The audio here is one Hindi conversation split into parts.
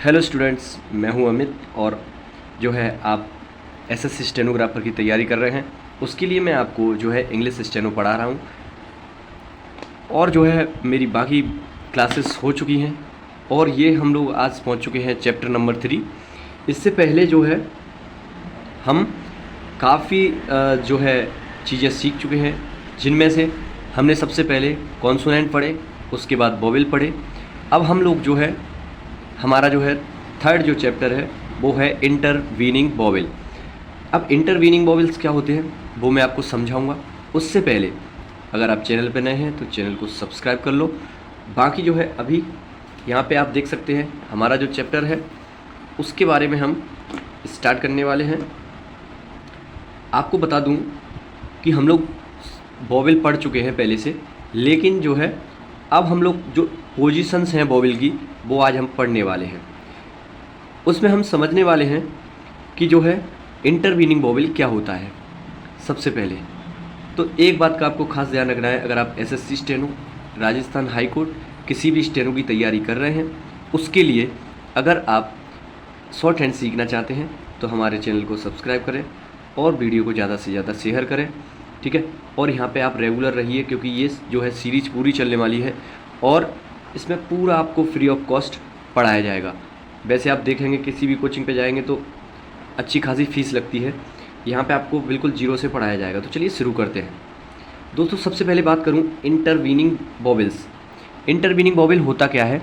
हेलो स्टूडेंट्स, मैं हूं अमित और जो है आप एसएससी स्टेनोग्राफर की तैयारी कर रहे हैं उसके लिए मैं आपको जो है इंग्लिश स्टेनो पढ़ा रहा हूं और जो है मेरी बाकी क्लासेस हो चुकी हैं और ये हम लोग आज पहुंच चुके हैं चैप्टर नंबर 3। इससे पहले जो है हम काफ़ी जो है चीज़ें सीख चुके हैं, जिनमें से हमने सबसे पहले कॉन्सोनेंट पढ़े, उसके बाद वोवेल पढ़े। अब हम लोग जो है हमारा जो है थर्ड जो चैप्टर है वो है इंटरवीनिंग वोवेल। अब इंटरवीनिंग वोवेल्स क्या होते हैं वो मैं आपको समझाऊंगा। उससे पहले अगर आप चैनल पर नए हैं तो चैनल को सब्सक्राइब कर लो। बाकी जो है अभी यहाँ पे आप देख सकते हैं हमारा जो चैप्टर है उसके बारे में हम स्टार्ट करने वाले हैं। आपको बता दूं कि हम लोग वोवेल पढ़ चुके हैं पहले से, लेकिन जो है अब हम लोग जो पोजीशंस हैं वोवेल की वो आज हम पढ़ने वाले हैं। उसमें हम समझने वाले हैं कि जो है इंटरवीनिंग वोवेल क्या होता है। सबसे पहले तो एक बात का आपको खास ध्यान रखना है, अगर आप SSC steno, Rajasthan high court, किसी भी स्टेनो की तैयारी कर रहे हैं उसके लिए अगर आप शॉर्ट हैंड सीखना चाहते हैं तो हमारे चैनल को सब्सक्राइब करें और वीडियो को ज़्यादा से ज़्यादा शेयर करें, ठीक है। और यहाँ पे आप रेगुलर रहिए क्योंकि ये जो है सीरीज पूरी चलने वाली है और इसमें पूरा आपको फ्री ऑफ कॉस्ट पढ़ाया जाएगा। वैसे आप देखेंगे किसी भी कोचिंग पे जाएंगे तो अच्छी खासी फीस लगती है, यहाँ पे आपको बिल्कुल जीरो से पढ़ाया जाएगा। तो चलिए शुरू करते हैं दोस्तों। सबसे पहले बात करूँ इंटरवीनिंग वोवेल्स। इंटरवीनिंग वोवेल होता क्या है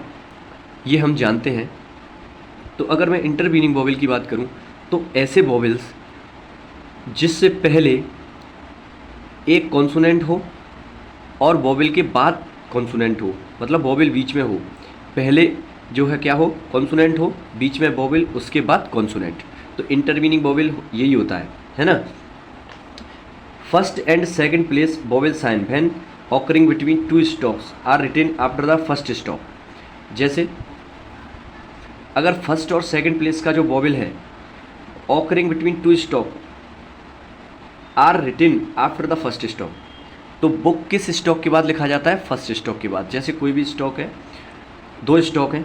ये हम जानते हैं। तो अगर मैं इंटरवीनिंग वोवेल की बात करूँ तो ऐसे वोवेल्स जिससे पहले एक कॉन्सोनेंट हो और वोवेल के बाद कॉन्सोनेंट हो, मतलब वोवेल बीच में हो। पहले जो है क्या हो, कॉन्सोनेंट हो, बीच में वोवेल, उसके बाद कॉन्सोनेंट। तो इंटरवीनिंग वोवेल यही होता है ना। First and second place vowel sign when occurring between two stops are written after the first stop. जैसे अगर फर्स्ट और सेकंड प्लेस का जो वोवेल है occurring between two stop are written after the first stop, तो बुक किस स्टॉक के बाद लिखा जाता है, फर्स्ट स्टॉक के बाद। जैसे कोई भी स्टॉक है, दो स्टॉक हैं,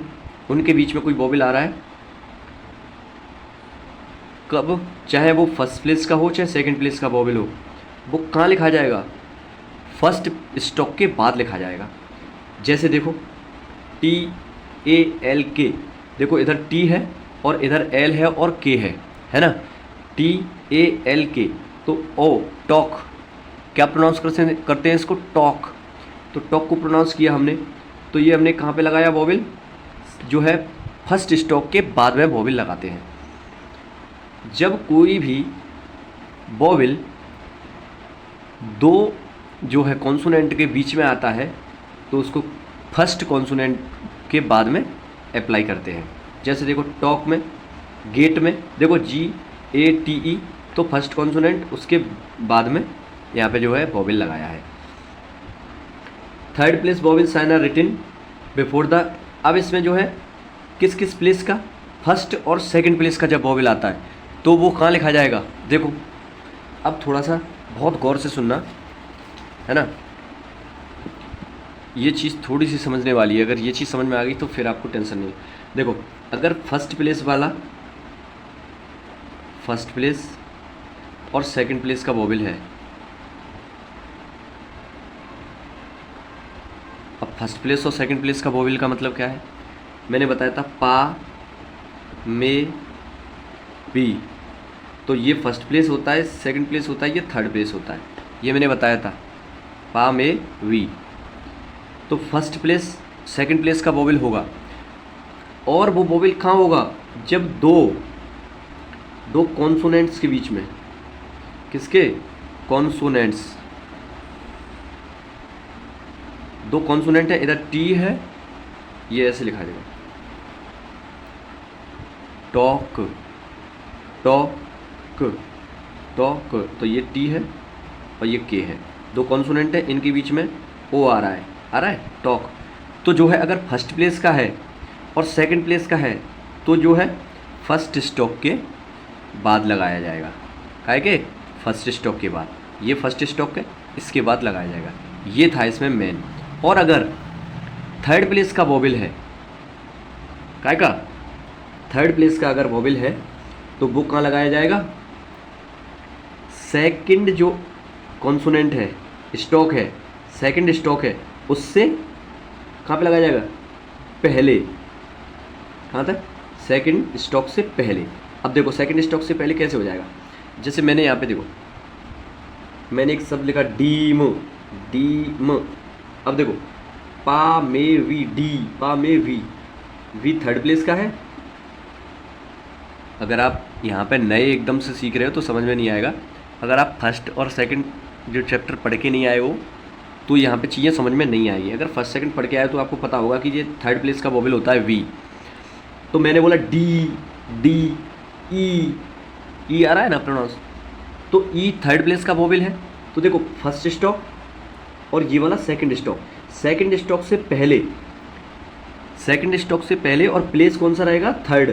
उनके बीच में कोई वोवेल आ रहा है, कब, चाहे वो फर्स्ट प्लेस का हो चाहे सेकंड प्लेस का वोवेल हो, वो कहाँ लिखा जाएगा, फर्स्ट स्टॉक के बाद लिखा जाएगा। जैसे देखो TALK, देखो इधर T है और इधर L है और K है ना। TALK, तो ओ टॉक, क्या प्रोनाउंस करते हैं इसको, टॉक। तो टॉक को प्रोनाउंस किया हमने, तो ये हमने कहाँ पे लगाया, वोवेल जो है फर्स्ट स्टॉक के बाद में वोवेल लगाते हैं। जब कोई भी वोवेल दो जो है कॉन्सोनेंट के बीच में आता है तो उसको फर्स्ट कॉन्सोनेंट के बाद में अप्लाई करते हैं। जैसे देखो टॉक में, गेट में देखो GATE, तो फर्स्ट कॉन्सोनेंट, उसके बाद में यहाँ पे जो है वोवेल लगाया है। Third place vowel sign are written before the, अब इसमें जो है किस किस प्लेस का, फर्स्ट और सेकंड प्लेस का जब वोवेल आता है तो वो कहाँ लिखा जाएगा। देखो अब थोड़ा सा बहुत गौर से सुनना है ना, ये चीज़ थोड़ी सी समझने वाली है। अगर ये चीज़ समझ में आ गई तो फिर आपको टेंशन नहीं। देखो अगर फर्स्ट प्लेस वाला, फर्स्ट प्लेस और सेकंड प्लेस का वोवेल है, अब फर्स्ट प्लेस और सेकंड प्लेस का वोवेल का मतलब क्या है, मैंने बताया था पा में बी, तो ये फर्स्ट प्लेस होता है, सेकंड प्लेस होता है, ये थर्ड प्लेस होता है, ये मैंने बताया था पा में वी। तो फर्स्ट प्लेस सेकंड प्लेस का वोवेल होगा और वो वोवेल कहाँ होगा, जब दो कॉन्सोनेंट्स के बीच में, किसके, कॉन्सोनेंट्स, दो कॉन्सोनेंट है, इधर T है, ये ऐसे लिखा जाएगा टॉक, टॉक, टॉक, तो ये T है और ये K है, दो कॉन्सोनेंट है, इनके बीच में O आ रहा है टॉक। तो जो है अगर फर्स्ट प्लेस का है और सेकंड प्लेस का है तो जो है फर्स्ट स्टॉक के बाद लगाया जाएगा, काहे के, फर्स्ट स्टॉक के बाद, ये फर्स्ट स्टॉक है, इसके बाद लगाया जाएगा। ये था इसमें मेन। और अगर थर्ड प्लेस का वोवेल है, काय का, थर्ड प्लेस का अगर वॉवेल है तो वो कहाँ लगाया जाएगा? सेकंड जो कॉन्सोनेंट है, स्टॉक है, सेकंड स्टॉक है, उससे कहाँ पे लगाया जाएगा? पहले। कहाँ तक? सेकंड स्टॉक से पहले। अब देखो सेकंड स्टॉक से पहले कैसे हो जाएगा? जैसे मैंने यहाँ पे देखो, मैंने एक शब्द लिखा डीम, डीम। अब देखो पा में वी, डी पा में वी थर्ड प्लेस का है। अगर आप यहाँ पे नए एकदम से सीख रहे हो तो समझ में नहीं आएगा। अगर आप फर्स्ट और सेकंड जो चैप्टर पढ़ के नहीं आए हो तो यहाँ पे चीज़ें समझ में नहीं आएगी। अगर फर्स्ट सेकंड पढ़ के आए तो आपको पता होगा कि ये थर्ड प्लेस का वॉवेल होता है वी। तो मैंने बोला डी, डी, ई आ रहा है ना प्रोनाउंस, तो ई थर्ड प्लेस का वॉवेल है। तो देखो फर्स्ट स्टॉक और ये वाला सेकंड स्टॉक, सेकंड स्टॉक से पहले, सेकंड स्टॉक से पहले, और प्लेस कौन सा रहेगा? थर्ड,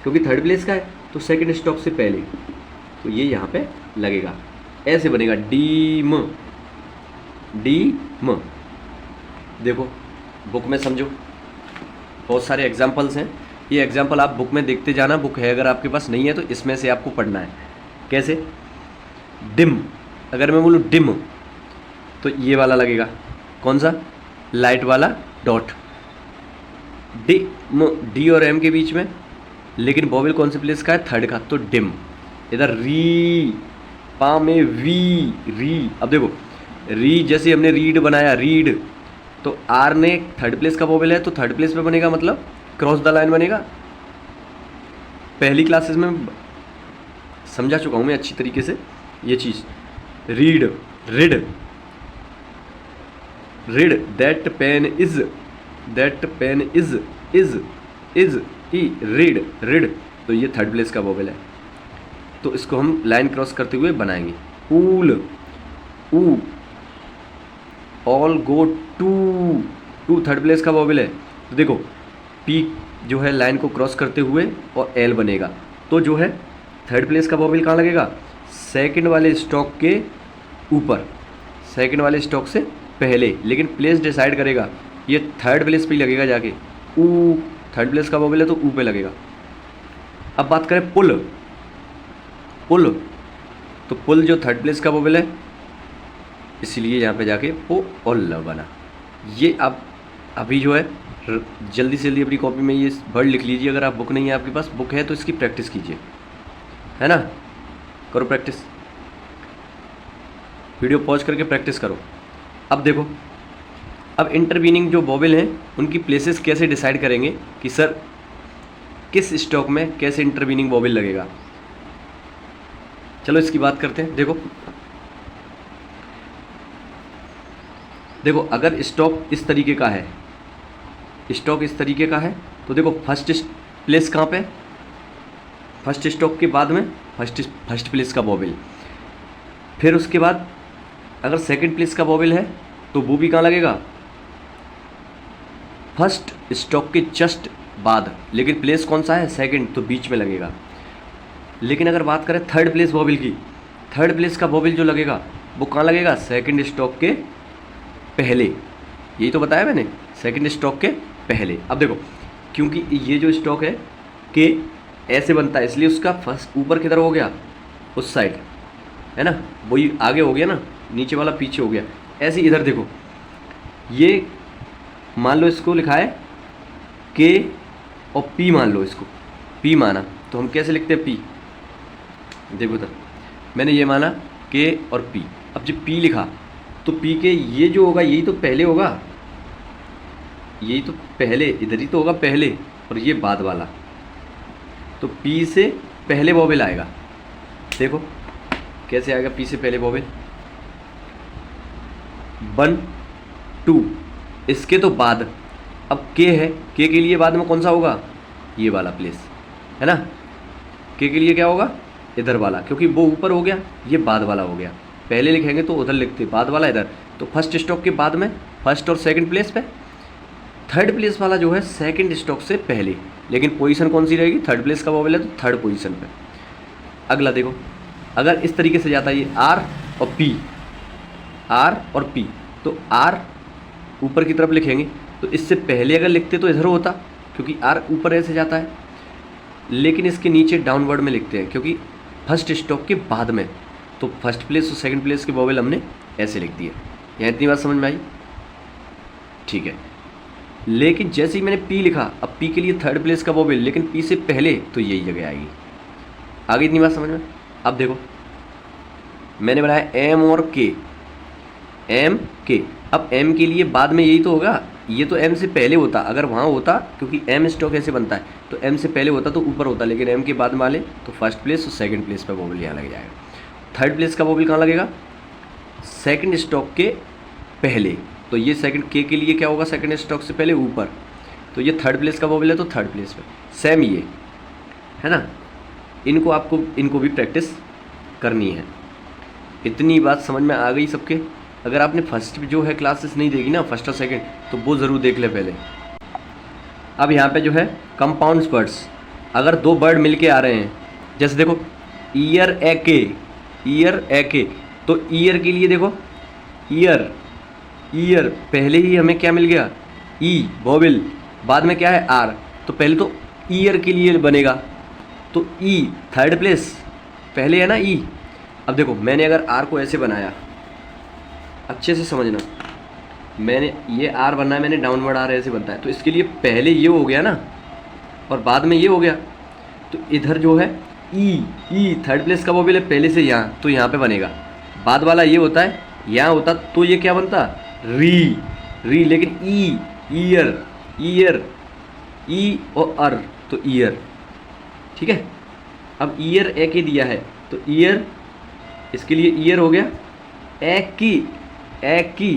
क्योंकि थर्ड प्लेस का है तो सेकंड स्टॉक से पहले, तो ये यहाँ पे लगेगा। ऐसे बनेगा डीम, डीम। देखो बुक में समझो, बहुत सारे एग्जाम्पल्स हैं। ये एग्जाम्पल आप बुक में देखते जाना। बुक है अगर आपके पास, नहीं है तो इसमें से आपको पढ़ना है। कैसे? डिम, अगर मैं बोलूँ डिम तो ये वाला लगेगा, कौन सा? लाइट वाला डॉट। डिम, डी और एम के बीच में, लेकिन वॉवेल कौन से प्लेस का है? थर्ड का, तो डिम। इधर री, पा में वी, री। अब देखो री, जैसे हमने रीड बनाया, रीड, तो आर ने थर्ड प्लेस का वॉवेल है तो थर्ड प्लेस पे बनेगा, मतलब क्रॉस द लाइन बनेगा। पहली क्लासेस में समझा चुका हूँ मैं अच्छी तरीके से ये चीज़। Read, rid, rid, that pen is, that pen is, is E, read, rid, तो ये थर्ड प्लेस का वॉवेल है। तो इसको हम लाइन क्रॉस करते हुए बनाएंगे। ऊल, ऊ, all go to, to third place का वॉवेल है। तो देखो पी जो है लाइन को क्रॉस करते हुए और एल बनेगा, तो जो है थर्ड प्लेस का वॉवेल कहाँ लगेगा? सेकंड वाले स्टॉक के ऊपर, सेकंड वाले स्टॉक से पहले, लेकिन प्लेस डिसाइड करेगा ये थर्ड प्लेस पे ही लगेगा जाके। ऊ थर्ड प्लेस का वॉवेल है तो ऊ पे लगेगा। अब बात करें पुल, पुल, तो पुल जो थर्ड प्लेस का वॉवेल है, इसलिए यहाँ पे जाके ओ ओल बना। ये आप अभी जो है जल्दी से जल्दी अपनी कॉपी में ये वर्ड लिख लीजिए। अगर आप बुक नहीं है आपके पास, बुक है तो इसकी प्रैक्टिस कीजिए, है ना? करो प्रैक्टिस, वीडियो पॉज करके प्रैक्टिस करो। अब देखो, अब इंटरवीनिंग जो वॉवेल हैं उनकी प्लेसेस कैसे डिसाइड करेंगे कि सर किस स्टॉक में कैसे इंटरवीनिंग वॉवेल लगेगा। चलो इसकी बात करते हैं। देखो देखो अगर स्टॉक इस तरीके का है, स्टॉक इस तरीके का है, तो देखो फर्स्ट प्लेस कहाँ पे? फर्स्ट स्टॉक के बाद में फर्स्ट प्लेस का वॉवेल। फिर उसके बाद अगर सेकंड प्लेस का वॉवेल है तो वो भी कहाँ लगेगा? फर्स्ट स्टॉक के जस्ट बाद, लेकिन प्लेस कौन सा है? सेकंड, तो बीच में लगेगा। लेकिन अगर बात करें थर्ड प्लेस वॉवेल की, थर्ड प्लेस का वॉवेल जो लगेगा वो कहाँ लगेगा? सेकंड स्टॉक के पहले। यही तो बताया मैंने, सेकंड स्टॉक के पहले। अब देखो क्योंकि ये जो स्टॉक है के ऐसे बनता है, इसलिए उसका फर्स्ट ऊपर किधर हो गया? उस साइड, है ना? वही आगे हो गया ना, नीचे वाला पीछे हो गया। ऐसे इधर देखो, ये मान लो इसको लिखा है के और पी, मान लो इसको पी माना, तो हम कैसे लिखते हैं? पी। देखो इधर मैंने ये माना के और पी। अब जब पी लिखा तो पी के ये जो होगा यही तो पहले होगा, यही तो पहले, इधर ही तो होगा पहले, और ये बाद वाला, तो पी से पहले वॉवेल आएगा। देखो कैसे आएगा पी से पहले वॉवेल? 1 2, इसके तो बाद। अब के है, के लिए बाद में कौन सा होगा? ये वाला प्लेस, है ना? के लिए क्या होगा? इधर वाला, क्योंकि वो ऊपर हो गया, ये बाद वाला हो गया। पहले लिखेंगे तो उधर लिखते, बाद वाला इधर। तो फर्स्ट स्टॉक के बाद में फर्स्ट और सेकंड प्लेस पे, थर्ड प्लेस वाला जो है सेकंड स्टॉक से पहले, लेकिन पोजीशन कौन सी रहेगी? थर्ड प्लेस का वॉवेल है तो थर्ड पोजीशन पे। अगला देखो, अगर इस तरीके से जाता है ये आर और पी, आर और पी, तो आर ऊपर की तरफ लिखेंगे, तो इससे पहले अगर लिखते तो इधर होता, क्योंकि आर ऊपर ऐसे जाता है। लेकिन इसके नीचे डाउनवर्ड में लिखते हैं क्योंकि फर्स्ट स्टॉप के बाद में, तो फर्स्ट प्लेस और सेकंड प्लेस के वोवेल हमने ऐसे लिख दिए। यहाँ इतनी बात समझ में आई? ठीक है। लेकिन जैसे ही मैंने पी लिखा, अब पी के लिए थर्ड प्लेस का वोवेल, लेकिन पी से पहले तो यही जगह आएगी। आगे इतनी बात समझ में? अब देखो मैंने बनाया एम और के, एम के। अब एम के लिए बाद में यही तो होगा, ये तो एम से पहले होता, अगर वहाँ होता, क्योंकि एम स्टॉक ऐसे बनता है तो एम से पहले होता तो ऊपर होता, लेकिन एम के बाद वाले तो फर्स्ट प्लेस और सेकंड प्लेस पर वोवेल यहाँ लग जाएगा। थर्ड प्लेस का वोवेल कहाँ लगेगा? सेकंड स्टॉक के पहले, तो ये सेकंड के लिए क्या होगा? सेकंड स्टॉक से पहले ऊपर, तो ये थर्ड प्लेस का वोवेल है तो थर्ड प्लेस पे। सेम ये है ना, इनको आपको इनको भी प्रैक्टिस करनी है। इतनी बात समझ में आ गई सबके? अगर आपने फर्स्ट जो है क्लासेस नहीं देखी ना, फर्स्ट और सेकंड, तो वो ज़रूर देख ले पहले। अब यहाँ पे जो है कंपाउंड वर्ड्स, अगर दो वर्ड मिलके आ रहे हैं, जैसे देखो ईयर ए के, ईयर ए के, तो ईयर के लिए देखो ईयर, ईयर पहले ही हमें क्या मिल गया? ई वोवेल, बाद में क्या है? आर, तो पहले तो ईयर के लिए बनेगा, तो ई थर्ड प्लेस पहले है ना ई। अब देखो मैंने अगर आर को ऐसे बनाया, अच्छे से समझना, मैंने ये आर बनना है, मैंने डाउनवर्ड आर ऐसे बनता है, तो इसके लिए पहले ये हो गया ना और बाद में ये हो गया, तो इधर जो है ई थर्ड प्लेस का वोवेल है पहले से यहाँ, तो यहाँ पे बनेगा। बाद वाला ये होता है, यहाँ होता तो ये क्या बनता? री, री, लेकिन ई, ईयर, ईयर, ई और अर, तो ईयर। ठीक है। अब ईयर ए के दिया है तो ईयर, इसके लिए ईयर हो गया। ए की, ए की,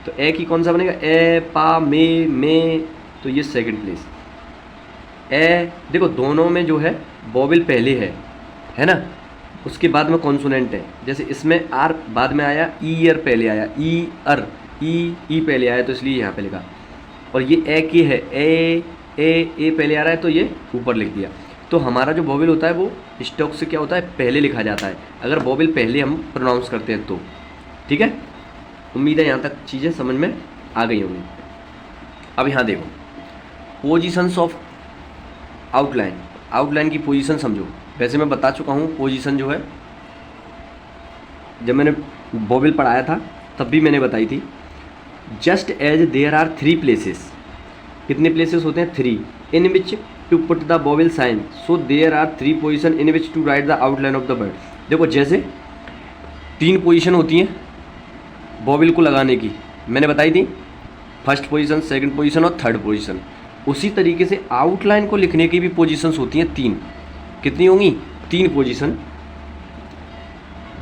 तो ए की कौन सा बनेगा? ए पा में, तो ये सेकंड प्लेस। ए देखो दोनों में जो है वोवेल पहले है ना, उसके बाद में कॉन्सोनेंट है। जैसे इसमें आर बाद में आया, ईयर पहले आया, ई अर, ई पहले आया, तो इसलिए यहाँ पे लिखा। और ये ए के है, ए पहले आ रहा है तो ये ऊपर लिख दिया। तो हमारा जो वोवेल होता है वो स्टॉक से क्या होता है? पहले लिखा जाता है, अगर वोवेल पहले हम प्रोनाउंस करते हैं तो। ठीक है, उम्मीद है यहाँ तक चीज़ें समझ में आ गई होंगी। अब यहाँ देखो पोजीशंस ऑफ आउटलाइन, आउटलाइन की पोजीशन समझो। वैसे मैं बता चुका हूँ पोजीशन जो है, जब मैंने वोवेल पढ़ाया था तब भी मैंने बताई थी। Just as there are 3 places, कितने प्लेसेस होते हैं? 3, in which to put the vowel sign, so there are 3 position in which to write the outline of the word. देखो जैसे 3 पोजीशन होती हैं वोवेल को लगाने की, मैंने बताई थी, फर्स्ट पोजीशन, सेकंड पोजीशन और थर्ड पोजीशन। उसी तरीके से आउटलाइन को लिखने की भी पोजीशंस होती हैं 3। कितनी होंगी? 3 position.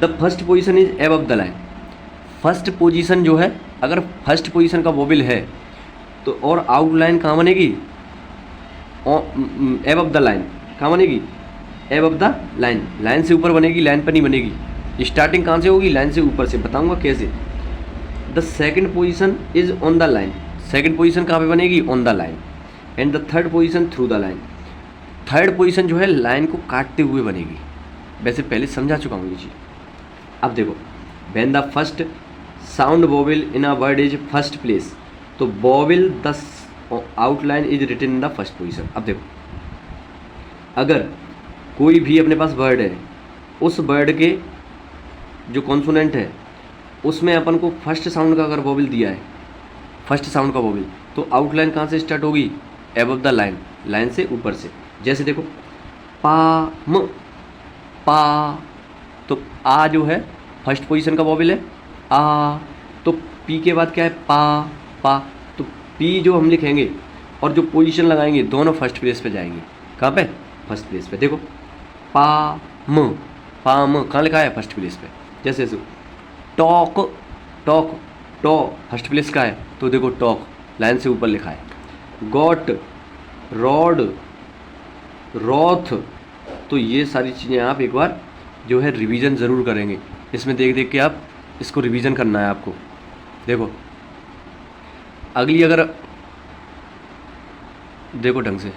The first position is above the line, first position जो है, अगर फर्स्ट पोजीशन का वोवेल है तो और आउटलाइन कहाँ बनेगी? Above the line. कहाँ बनेगी? एबव द लाइन, लाइन से ऊपर बनेगी, लाइन पर नहीं बनेगी। स्टार्टिंग कहाँ से होगी? लाइन से ऊपर से, बताऊंगा कैसे। The second position is on the line, second position कहाँ पे बनेगी? On the line. And the third position through the line, third position जो है लाइन को काटते हुए बनेगी। वैसे पहले समझा चुका हूँ ये चीज़। अब देखो when the first sound vowel in a word is first place, तो vowel the outline is written in the first position. अब देखो अगर कोई भी अपने पास वर्ड है, उस वर्ड के जो कॉन्सोनेंट है उसमें अपन को फर्स्ट साउंड का अगर वोवेल दिया है, फर्स्ट साउंड का वोवेल, तो आउटलाइन कहाँ से स्टार्ट होगी? एबव द लाइन, लाइन से ऊपर से। जैसे देखो पा म, पा, तो आ जो है फर्स्ट पोजीशन का वोवेल है, आ, तो पी के बाद क्या है? पा, पा, तो पी जो हम लिखेंगे और जो पोजीशन लगाएंगे दोनों फर्स्ट प्लेस पे जाएंगे। कहाँ पे? फर्स्ट प्लेस पे। देखो पा म, कहाँ लिखा है? फर्स्ट प्लेस पे। जैसे टॉक, टॉक, टॉ फर्स्ट प्लेस का है, तो देखो टॉक लाइन से ऊपर लिखा है। गॉट, रॉड, रॉथ, तो ये सारी चीज़ें आप एक बार जो है रिवीजन ज़रूर करेंगे। इसमें देख देख के आप इसको रिवीजन करना है आपको। देखो अगली, अगर देखो ढंग से,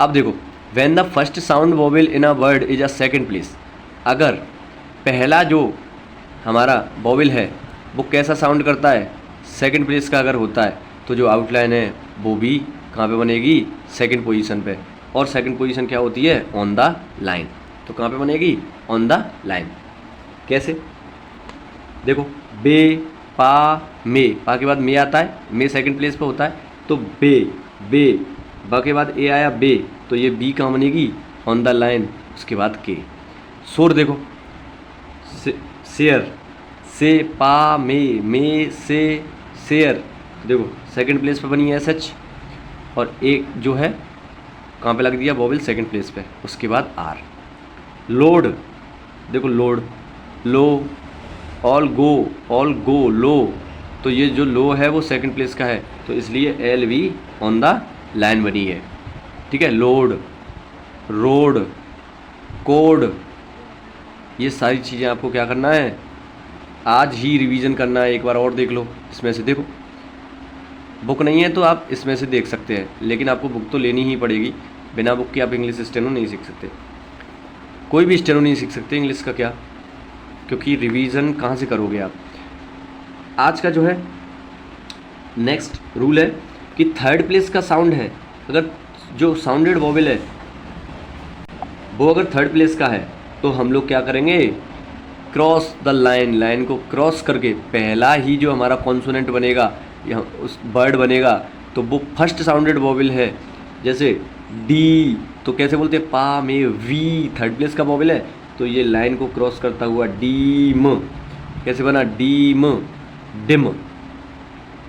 अब देखो when the first sound vowel in a word is a second place, अगर पहला जो हमारा वोवेल है वो कैसा साउंड करता है? सेकंड प्लेस का अगर होता है, तो जो आउटलाइन है वो भी कहाँ पे बनेगी? सेकंड पोजीशन पे। और सेकंड पोजीशन क्या होती है, ऑन द लाइन। तो कहाँ पे बनेगी, ऑन द लाइन। कैसे, देखो बे, पा, मे, पा के बाद मे आता है, मे सेकंड प्लेस पे होता है, तो बे, बे, बा के बाद ए आया बे, तो ये बी कहाँ बनेगी, ऑन द लाइन। उसके बाद के। शोर देखो, शेयर, से, पा, मे से, शेयर, देखो सेकंड प्लेस पे बनी है एस एच, और एक जो है कहाँ पे लग दिया, वोवेल सेकंड प्लेस पे। उसके बाद आर। लोड, देखो लोड, लो, ऑल गो, लो, तो ये जो लो है वो सेकंड प्लेस का है, तो इसलिए L V on the line बनी है। ठीक है, लोड, रोड, कोड, ये सारी चीज़ें आपको क्या करना है, आज ही रिवीजन करना है। एक बार और देख लो, इसमें से देखो, बुक नहीं है तो आप इसमें से देख सकते हैं, लेकिन आपको बुक तो लेनी ही पड़ेगी। बिना बुक के आप इंग्लिश स्टेनो नहीं सीख सकते, कोई भी स्टेनो नहीं सीख सकते इंग्लिश का। क्या, क्योंकि रिवीजन कहाँ से करोगे आप। आज का जो है नेक्स्ट रूल है कि थर्ड प्लेस का साउंड है, अगर जो साउंडेड वोवेल है वो अगर थर्ड प्लेस का है, तो हम लोग क्या करेंगे, क्रॉस द लाइन, लाइन को क्रॉस करके पहला ही जो हमारा कॉन्सोनेंट बनेगा या उस वर्ड बनेगा, तो वो फर्स्ट साउंडेड वोवेल है। जैसे डी, तो कैसे बोलते हैं, पा में वी थर्ड प्लेस का वोवेल है, तो ये लाइन को क्रॉस करता हुआ डीम, कैसे बना, डीम, डिम,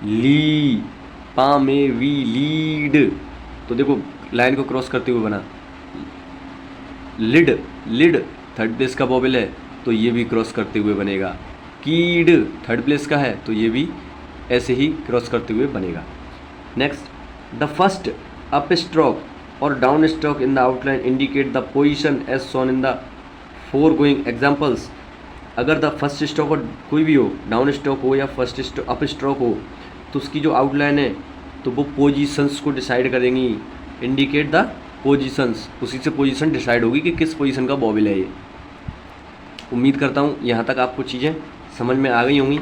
ली, पा में वी लीड, तो देखो लाइन को क्रॉस करते हुए बना। लिड, लिड थर्ड प्लेस का वोवेल है, तो ये भी क्रॉस करते हुए बनेगा। कीड थर्ड प्लेस का है, तो ये भी ऐसे ही क्रॉस करते हुए बनेगा। Next, the first up stroke और down stroke in the outline indicate the position as shown in the foregoing examples. अगर द फर्स्ट स्ट्रोक और कोई भी हो, डाउन स्ट्रोक हो या फर्स्ट अप स्ट्रोक हो, तो उसकी जो आउटलाइन है तो वो पोजीशंस को डिसाइड करेंगी। इंडिकेट द पोजीशंस, उसी से पोजीशन डिसाइड होगी कि किस पोजीशन का वोवेल है ये। उम्मीद करता हूँ यहाँ तक आपको चीज़ें समझ में आ गई होंगी।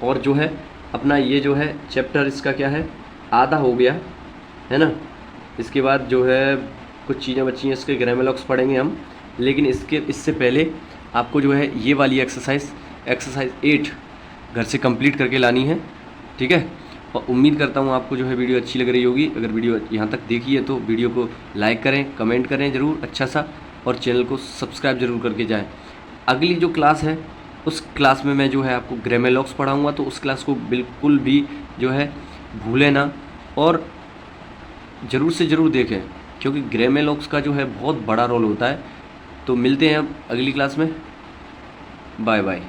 और जो है अपना ये जो है चैप्टर इसका क्या है, आधा हो गया है ना। इसके बाद जो है कुछ चीज़ें बची हैं, इसके ग्रामर पढ़ेंगे हम, लेकिन इससे पहले आपको जो है ये वाली एक्सरसाइज 8 घर से कंप्लीट करके लानी है। ठीक है, और उम्मीद करता हूँ आपको जो है वीडियो अच्छी लग रही होगी। अगर वीडियो यहाँ तक देखी है तो वीडियो को लाइक करें, कमेंट करें ज़रूर अच्छा सा, और चैनल को सब्सक्राइब ज़रूर करके जाएं। अगली जो क्लास है उस क्लास में मैं जो है आपको ग्रामर पढ़ाऊँगा, तो उस क्लास को बिल्कुल भी जो है भूलें ना, और ज़रूर से ज़रूर देखें, क्योंकि ग्रामर का जो है बहुत बड़ा रोल होता है। तो मिलते हैं अब अगली क्लास में, बाय बाय।